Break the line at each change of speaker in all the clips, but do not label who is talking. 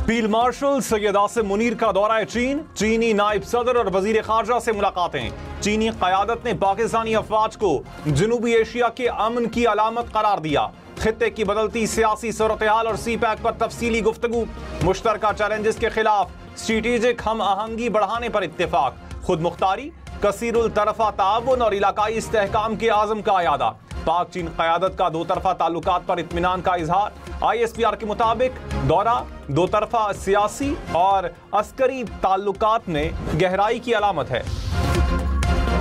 Field marshal Syed Asim Munir का दौरा चीन, चीनी नायब सदर और वजीर खारजा से मुलाकातें। चीनी क़यादत ने पाकिस्तानी अफवाज को जनूबी एशिया के अमन की अलामत करार दिया। खित्ते की बदलती सियासी सूरत हाल और सी पैक पर तफसीली गुफ्तगू। मुश्तरका चैलेंजेस के खिलाफ स्ट्रेटेजिक हम आहंगी बढ़ाने पर इत्तेफाक। खुद मुख्तारी, कसीरुल तरफा ताउन और इलाकाई इस्तेहकाम के आज़म का अयादा। पाक चीन क़यादत का दो तरफा ताल्लुकात पर इत्मीनान का इजहार। ISPR के मुताबिक दौरा दो तरफा सियासी और अस्करी ताल्लुकात में गहराई की अलामत है।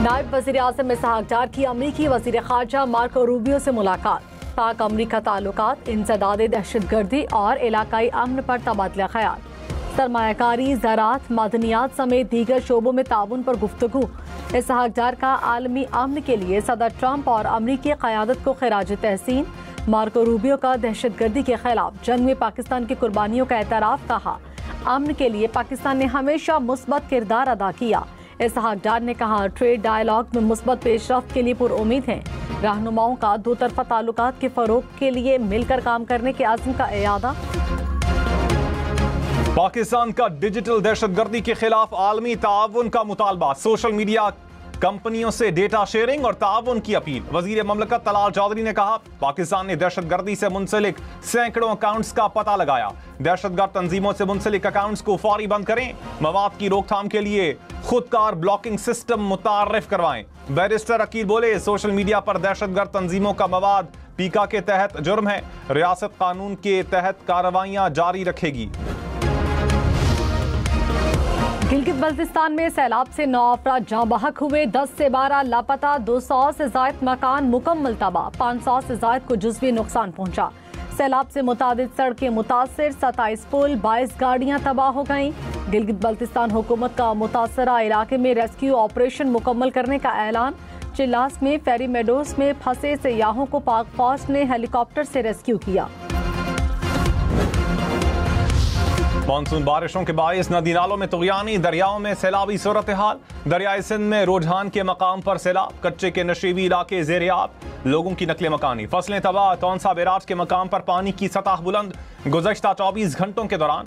नायब वज़ीर आज़म इसहाक डार की अमरीकी वज़ीर ख़ारजा मार्को रूबियो से मुलाकात। पाक अमरीका ताल्लुकात, इंसदाद दहशतगर्दी और इलाकाई अमन पर तबादला ख्याल। सरमायाकारी, ज़राअत, मादनियात समेत दीगर शोबों में ताउन पर गुफ्तगू। इसहाक डार का आलमी अमन के लिए सदर ट्रंप और अमरीकी क़यादत को खिराज तहसीन। मार्को रूबियो का दहशतगर्दी के खिलाफ जंग में पाकिस्तान की कुर्बानियों का एतराफ़। कहा, अमन के लिए पाकिस्तान ने हमेशा मुस्बत किरदार अदा किया। इसहाक डार ने कहा, ट्रेड डायलॉग में मुस्बत पेशरफ्त के लिए पुरउम्मीद हैं। रहनुमाओं का दो तरफा ताल्लुकात के फ़रोग़ के लिए मिलकर काम करने के आज़म का इरादा।
पाकिस्तान का डिजिटल दहशतगर्दी के खिलाफ आलमी ताउन का मुतालबा। सोशल मीडिया कंपनियों से डेटा शेयरिंग और ताउन की अपील। वजीर ममलकत तलाल चौधरी ने कहा, पाकिस्तान ने दहशतगर्दी से मुंसलिक सैकड़ों अकाउंट्स का पता लगाया। दहशतगर्द तंजीमों से मुंसलिक अकाउंट्स को फौरी बंद करें। मवाद की रोकथाम के लिए खुदकार ब्लॉकिंग सिस्टम मुतारिफ करवाएं। बैरिस्टर अकील बोले, सोशल मीडिया पर दहशतगर्द तंजीमों का मवाद पीका के तहत जुर्म है। रियासत कानून के तहत कार्रवाइयां जारी रखेगी।
गिलगित बल्तिस्तान में सैलाब से 9 अफराद जाँ बहक हुए, 10 से 12 लापता, 200 से ज़ायद मकान मुकम्मल तबाह, 500 से ज़ायद को जुज़वी नुकसान पहुँचा। सैलाब से मुतादिद सड़कें मुतासिर, 27 पुल, 22 गाड़ियाँ तबाह हो गईं। गिलगित बल्तिस्तान हुकूमत का मुतासरा इलाके में रेस्क्यू ऑपरेशन मुकम्मल करने का ऐलान। चिल्लास में फेरी मेडोस में फंसे सयाहों को पाक फौज ने हेलीकॉप्टर से रेस्क्यू किया।
मानसून बारिशों के बायस नदी नालों में तुग़यानी, दरियाओं में सैलाबी सूरत हाल। दरियाए सिंध में रुझान के मकाम पर सैलाब, कच्चे के नशीबी इलाके ज़ेर-ए-आब, लोगों की नकले मकानी, फसलें तबाह। तौंसा बैराज के मकाम पर पानी की सतह बुलंद। गुज़श्ता 24 घंटों के दौरान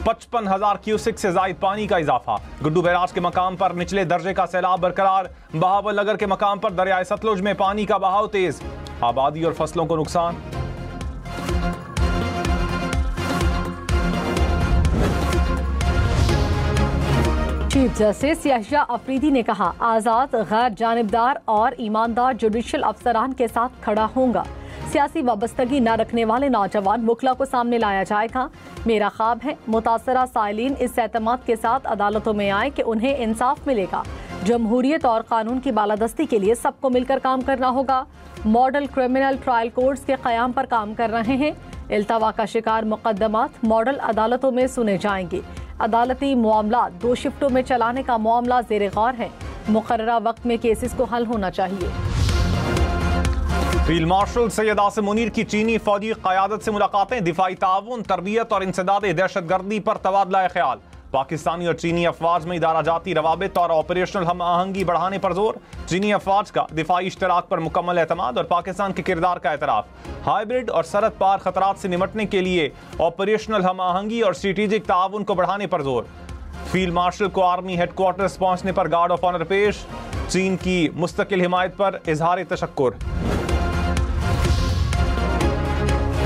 55,000 क्यूसिक से ज़ायद पानी का इजाफा। गुड्डू बैराज के मकाम पर निचले दर्जे का सैलाब बरकरार। बहावल नगर के मकाम पर दरियाए सतलुज में पानी का बहाव तेज, आबादी और फसलों को नुकसान।
चीफ जस्टिस याहिया अफरीदी ने कहा, आज़ाद, गैर जानिबदार और ईमानदार जुडिशल अफसरान के साथ खड़ा होऊंगा। सियासी वाबस्तगी न रखने वाले नौजवान मुखला को सामने लाया जाएगा। मेरा ख्वाब है मुतासरा साइलिन इस एतमाद के साथ अदालतों में आए कि उन्हें इंसाफ मिलेगा। जमहूरियत और कानून की बालादस्ती के लिए सबको मिलकर काम करना होगा। मॉडल क्रिमिनल ट्रायल कोर्ट्स के क़याम पर काम कर रहे हैं। इल्तवा का शिकार मुकदमात मॉडल अदालतों में सुने जाएंगे। अदालती मामला 2 शिफ्टों में चलाने का मामला ज़ेर गौर है। मुकर्ररा वक्त में केसेस को हल होना चाहिए।
फील्ड मार्शल सैयद आसिम मुनीर की चीनी फौजी क़यादत से मुलाकातें। दिफाई ताउन, तरबियत और इंसदाद दहशतगर्दी पर तबादला ख्याल। पाकिस्तानी और चीनी अफवाज में इदारा जाती रवाबित और ऑपरेशनल हम आहंगी बढ़ाने पर जोर। चीनी अफवाज का दिफाई इश्तराक पर मुकम्मल एतमाद और पाकिस्तान के किरदार का एतराफ़। हाइब्रिड और सरहद पार खतरात से निमटने के लिए ऑपरेशनल हम आहंगी और स्ट्रेटेजिक ताउन को बढ़ाने पर जोर। फील्ड मार्शल को आर्मी हेडक्वार्टर्स पहुंचने पर गार्ड ऑफ ऑनर पेश। चीन की मुस्तकिल हिमायत पर इजहार तशक्कुर।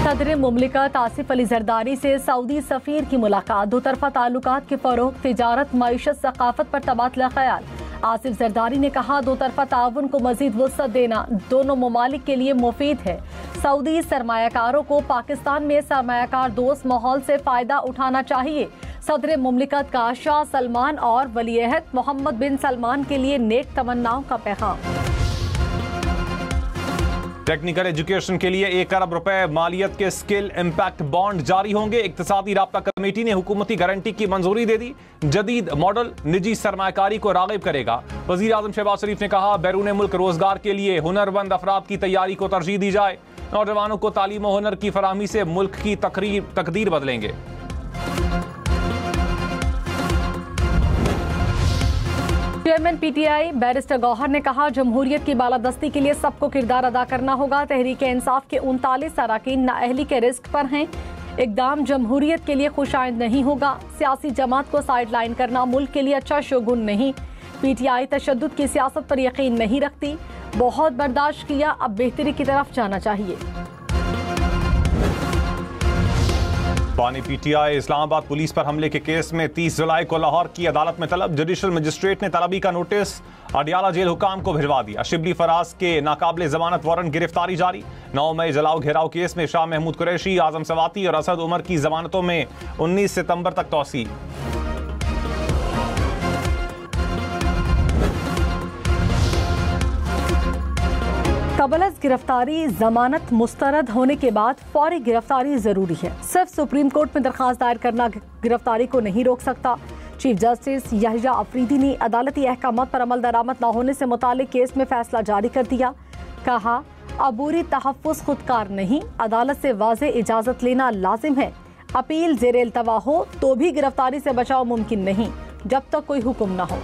सदर मुमलिकत आसिफ अली जरदारी से सऊदी सफीर की मुलाकात। दो तरफा ताल्लुकात के फरोग, तिजारत, मईशत, सकाफत पर तबादला ख्याल। आसिफ जरदारी ने कहा, दो तरफा ताउन को मजीद वुसअत देना दोनों ममालिक के लिए मुफीद है। सऊदी सरमायाकारों को पाकिस्तान में सरमायाकार दोस्त माहौल से फ़ायदा उठाना चाहिए। सदर मुमलिकत का शाह सलमान और वलीअहद मोहम्मद बिन सलमान के लिए नेक तमन्नाओं का पैगाम।
टेक्निकल एजुकेशन के लिए 1 अरब रुपए मालियत के स्किल इम्पैक्ट बॉन्ड जारी होंगे। इक्तिसादी राब्ता कमेटी ने हुकूमती गारंटी की मंजूरी दे दी। जदीद मॉडल निजी सरमायाकारी को राग़िब करेगा। वज़ीर आज़म शहबाज शरीफ ने कहा, बैरून मुल्क रोजगार के लिए हुनरमंद अफराद की तैयारी को तरजीह दी जाए। नौजवानों को तालीम और हुनर की फराहमी से मुल्क की तकदीर बदलेंगे।
चेयरमैन PTI बैरिस्टर गौहर ने कहा, जमहूरियत की बालादस्ती के लिए सबको किरदार अदा करना होगा। तहरीक इंसाफ के 39 अरकान नाअहली के रिस्क पर हैं। इक़दाम जमहूरियत के लिए खुशाइंद नहीं होगा। सियासी जमात को साइडलाइन करना मुल्क के लिए अच्छा शगुन नहीं। PTI तशद्दुद की सियासत पर यकीन नहीं रखती। बहुत बर्दाश्त किया, अब बेहतरी की तरफ जाना चाहिए।
बानी PTI इस्लामाबाद पुलिस पर हमले के केस में 30 जुलाई को लाहौर की अदालत में तलब। जुडिशल मजिस्ट्रेट ने तलबी का नोटिस अडियाला जेल हुकाम को भिजवा दिया। शिबली फराज के नाकाबिले जमानत वारंट गिरफ्तारी जारी। 9 मई जलाओ घेराव केस में शाह महमूद कुरैशी, आजम सवाती और असद उमर की जमानतों में 19 सितंबर तक तौसी।
कबलस गिरफ्तारी जमानत मुस्तरद होने के बाद फौरी गिरफ्तारी जरूरी है। सिर्फ सुप्रीम कोर्ट में दरखास्त दायर करना गिरफ्तारी को नहीं रोक सकता। चीफ जस्टिस याहिया अफरीदी ने अदालती अहकामात पर अमल दरामद न होने से मुतालिक केस में फैसला जारी कर दिया। कहा, अबूरी तहफ़्फ़ुज़ खुदकार नहीं, अदालत से वाज़े इजाजत लेना लाजिम है। अपील ज़ेर इल्तवा हो तो भी गिरफ्तारी से बचाव मुमकिन नहीं जब तक कोई हुक्म न हो।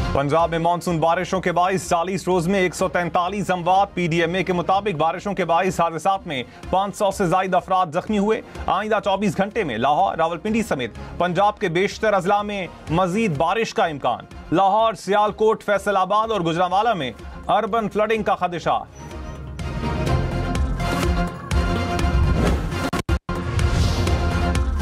पंजाब में मानसून बारिशों के बाइस 40 रोज में 143 अमवात। PDMA के मुताबिक बारिशों के बाइस हादसात में 500 से ज्यादा अफराद जख्मी हुए। आइंदा 24 घंटे में लाहौर, रावलपिंडी समेत पंजाब के बेशतर अजला में मजीद बारिश का इम्कान। लाहौर, सियालकोट, फैसलाबाद और गुजरांवाला में अर्बन फ्लडिंग का खदशा।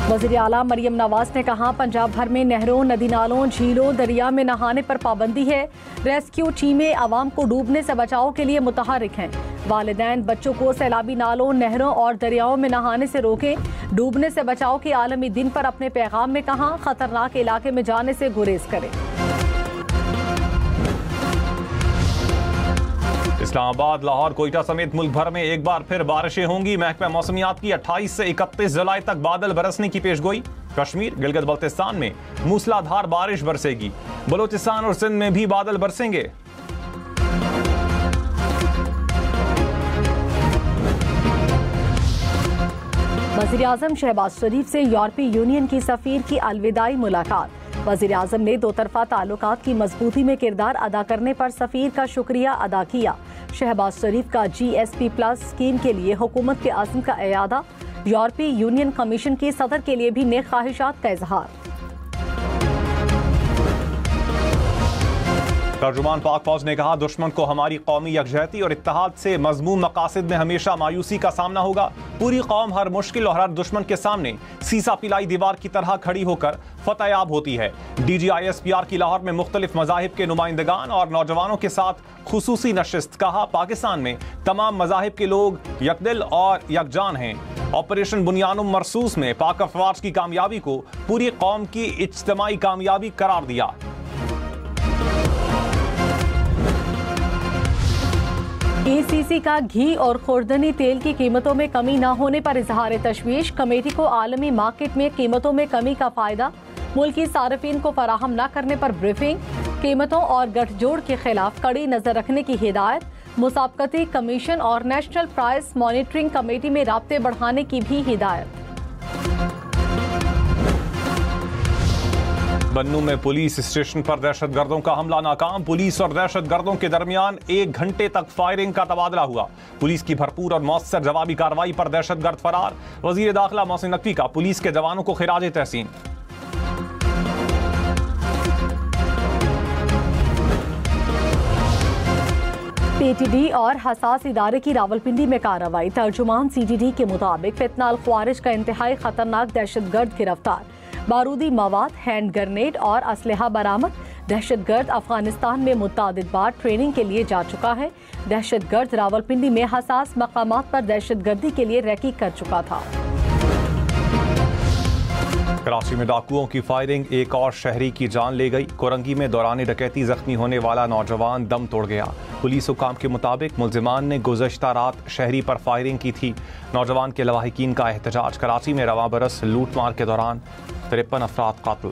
वज़ीर आला मरियम नवाज ने कहा, पंजाब भर में नहरों, नदी नालों, झीलों, दरिया में नहाने पर पाबंदी है। रेस्क्यू टीमें आवाम को डूबने से बचाव के लिए मुतहरिक हैं। वालिदैन बच्चों को सैलाबी नालों, नहरों और दरियाओं में नहाने से रोकें। डूबने से बचाव के आलमी दिन पर अपने पैगाम में कहा, खतरनाक इलाके में जाने से गुरेज करें।
इस्लामाबाद, लाहौर, कोयटा समेत मुल्क भर में एक बार फिर बारिशें होंगी। महकमा मौसमियात की 28 से 31 जुलाई तक बादल बरसने की पेशगोई। कश्मीर, गिलगित बल्तिस्तान में मूसलाधार बारिश बरसेगी। बलोचिस्तान और सिंध में भी बादल बरसेंगे।
वज़ीर आज़म शहबाज शरीफ से यूरोपीय यूनियन की सफीर की अलविदाई मुलाकात। वज़ीर आज़म ने दो तरफा ताल्लुकात की मजबूती में किरदार अदा करने पर सफीर का शुक्रिया अदा किया। शहबाज शरीफ का GSP+ स्कीम के लिए हुकूमत के अज़्म का इयादा। यूरोपीय यूनियन कमीशन के सदर के लिए भी नेक ख्वाहिशात का इजहार।
तर्जुमान पाक फौज ने कहा, दुश्मन को हमारी कौमी यकजहती और इत्तेहाद से मजमूम मकासद में हमेशा मायूसी का सामना होगा। पूरी कौम हर मुश्किल और हर दुश्मन के सामने सीसा पिलाई दीवार की तरह खड़ी होकर फतेहयाब होती है। DGISPR की लाहौर में मुख्तलिफ मज़ाहिब के नुमाइंदगान और नौजवानों के साथ खुसूसी नशिस्त। कहा, पाकिस्तान में तमाम मज़ाहिब के लोग यकदिल और यकजान हैं। ऑपरेशन बुनियानुम मरसूस में पाक अफवाज की कामयाबी को पूरी कौम की इज्तिमाई कामयाबी करार दिया।
ACC का घी और खुर्दनी तेल की कीमतों में कमी न होने पर इजहार तशवीश। कमेटी को आलमी मार्केट में कीमतों में कमी का फायदा मुल्की सार्फिन को फराहम न करने पर ब्रीफिंग। कीमतों और गठजोड़ के खिलाफ कड़ी नजर रखने की हिदायत। मुसाबकती कमीशन और नेशनल प्राइस मॉनिटरिंग कमेटी में राब्ते बढ़ाने की भी हिदायत।
बन्नू में पुलिस स्टेशन पर दहशतगर्दों का हमला नाकाम। पुलिस और दहशतगर्दों के दरमियान 1 घंटे तक फायरिंग का तबादला हुआ। पुलिस की भरपूर और मौसर जवाबी कार्रवाई पर दहशतगर्द फरार। वजीर दाखिला मोहसिन नकवी का पुलिस के जवानों को खिराज तहसीन।
PTD और हसास इदारे की रावलपिंडी में कार्रवाई। तर्जुमान CGD के मुताबिक फितना अल ख्वारिज का इंतहाई खतरनाक दहशतगर्द गिरफ्तार। बारूदी मवाद, हैंड ग्रेनेड और असलहा बरामद। दहशतगर्द अफगानिस्तान में मुतअद्दिद बार ट्रेनिंग के लिए जा चुका है। दहशतगर्द रावलपिंडी में हसास मकामात पर दहशतगर्दी के लिए रैकी कर चुका था।
कराची में डाकुओं की फायरिंग, एक और शहरी की जान ले गई। कोरंगी में दौरान डकैती जख्मी होने वाला नौजवान दम तोड़ गया। पुलिस हुकाम के मुताबिक मुल्जिमान ने गुज़श्ता रात शहरी पर फायरिंग की थी। नौजवान के लवाहिकीन का एहतजाज। कराची में रवां बरस लूटमार के दौरान 53 अफराद कातिल।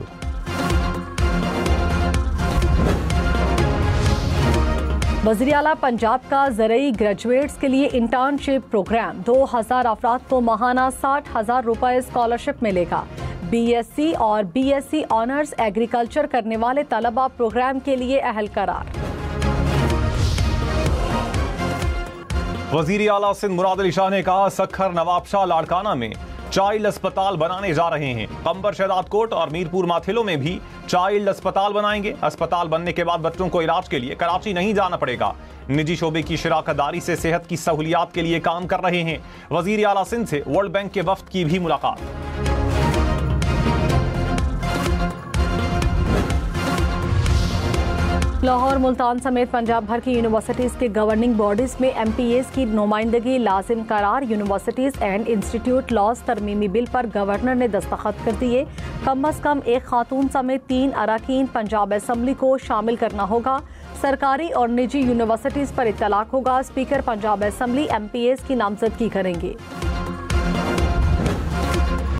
वज़ीर आला पंजाब का ज़रई ग्रेजुएट्स के लिए इंटर्नशिप प्रोग्राम। 2000 अफराद को माहाना 60,000 रुपए स्कॉलरशिप मिलेगा। BSc और BSc ऑनर्स एग्रीकल्चर करने वाले तलबा प्रोग्राम के लिए अहल करार।
वजीर आला सिंध मुराद अली शाह ने कहा, सखर नवाबशाह लाड़काना में चाइल्ड अस्पताल बनाने जा रहे हैं। कंबर शहदाद कोट और मीरपुर माथिलो में भी चाइल्ड अस्पताल बनाएंगे। अस्पताल बनने के बाद बच्चों को इलाज के लिए कराची नहीं जाना पड़ेगा। निजी शोबे की शराकतदारी से सेहत की सहूलियात के लिए काम कर रहे हैं। वजीर आला सिंध से वर्ल्ड बैंक के वफ्द की भी मुलाकात।
लाहौर, मुल्तान समेत पंजाब भर की यूनिवर्सिटीज के गवर्निंग बॉडीज में MPAs की नुमाइंदगी लाजिम करार। यूनिवर्सिटीज एंड इंस्टीट्यूट लॉज तरमीमी बिल पर गवर्नर ने दस्तखत कर दिए। कम अज कम एक खातून समेत 3 अरकान पंजाब असम्बली को शामिल करना होगा। सरकारी और निजी यूनिवर्सिटीज पर इत्तलाक होगा। स्पीकर पंजाब असम्बली MPAs की नामजदगी करेंगे।